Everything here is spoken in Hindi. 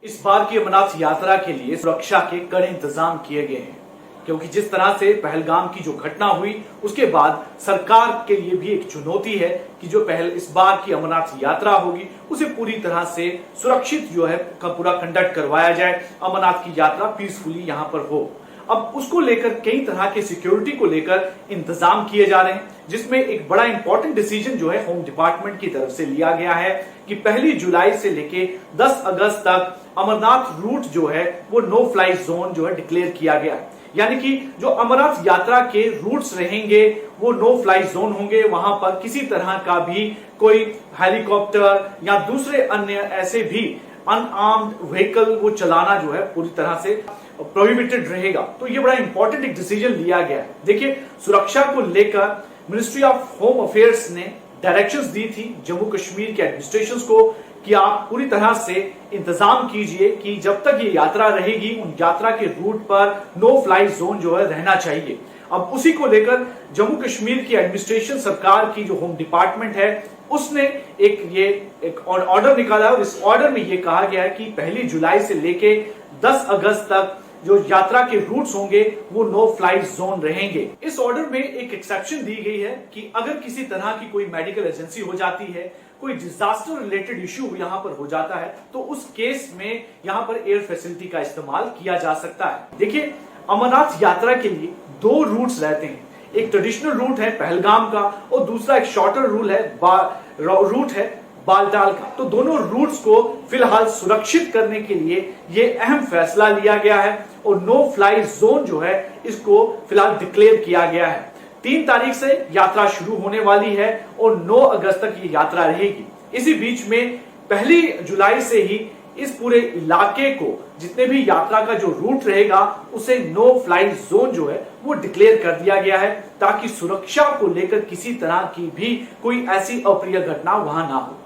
इस बार की अमरनाथ यात्रा के लिए सुरक्षा के कड़े इंतजाम किए गए हैं, क्योंकि जिस तरह से पहलगाम की जो घटना हुई उसके बाद सरकार के लिए भी एक चुनौती है कि जो इस बार की अमरनाथ यात्रा होगी उसे पूरी तरह से सुरक्षित जो है पूरा कंडक्ट करवाया जाए, अमरनाथ की यात्रा पीसफुली यहां पर हो। अब उसको लेकर कई तरह के सिक्योरिटी को लेकर इंतजाम किए जा रहे हैं, जिसमें एक बड़ा इंपॉर्टेंट डिसीजन जो है होम डिपार्टमेंट की तरफ से लिया गया है कि 1 जुलाई से लेके 10 अगस्त तक अमरनाथ रूट जो है वो नो फ्लाई जोन जो है डिक्लेयर किया गया है। यानी कि जो अमरनाथ यात्रा के रूट्स रहेंगे वो नो फ्लाई जोन होंगे, वहां पर किसी तरह का भी कोई हेलीकॉप्टर या दूसरे अन्य ऐसे भी अनआर्म्ड व्हीकल वो चलाना जो है पूरी तरह से प्रोहिबिटेड रहेगा। तो ये बड़ा इंपॉर्टेंट एक डिसीजन लिया गया है। देखिए, सुरक्षा को लेकर मिनिस्ट्री ऑफ होम अफेयर्स ने डायरेक्शंस दी थी जम्मू कश्मीर के एडमिनिस्ट्रेशंस को कि आप पूरी तरह से इंतजाम कीजिए कि जब तक ये यात्रा रहेगी उन यात्रा के रूट पर नो फ्लाई जोन जो है रहना चाहिए। अब उसी को लेकर जम्मू कश्मीर की एडमिनिस्ट्रेशन, सरकार की जो होम डिपार्टमेंट है, उसने एक ऑर्डर निकाला और इस ऑर्डर में ये कहा गया है कि 1 जुलाई से लेके 10 अगस्त तक जो यात्रा के रूट्स होंगे वो नो फ्लाई जोन रहेंगे। इस ऑर्डर में एक एक्सेप्शन दी गई है कि अगर किसी तरह की कोई मेडिकल एजेंसी हो जाती है, कोई डिजास्टर रिलेटेड इश्यू यहां पर हो जाता है, तो उस केस में यहां पर एयर फैसिलिटी का इस्तेमाल किया जा सकता है। देखिए, अमरनाथ यात्रा के लिए 2 रूट्स रहते हैं। एक ट्रेडिशनल रूट है पहलगाम का और दूसरा एक शॉर्टर रूट है बालटाल का। तो दोनों रूट्स को फिलहाल सुरक्षित करने के लिए ये अहम फैसला लिया गया है और नो फ्लाई जोन जो है इसको फिलहाल डिक्लेयर किया गया है। 3 तारीख से यात्रा शुरू होने वाली है और 9 अगस्त तक ये यात्रा रहेगी। इसी बीच में 1 जुलाई से ही इस पूरे इलाके को, जितने भी यात्रा का जो रूट रहेगा, उसे नो फ्लाई जोन जो है वो डिक्लेयर कर दिया गया है, ताकि सुरक्षा को लेकर किसी तरह की भी कोई ऐसी अप्रिय घटना वहां ना हो।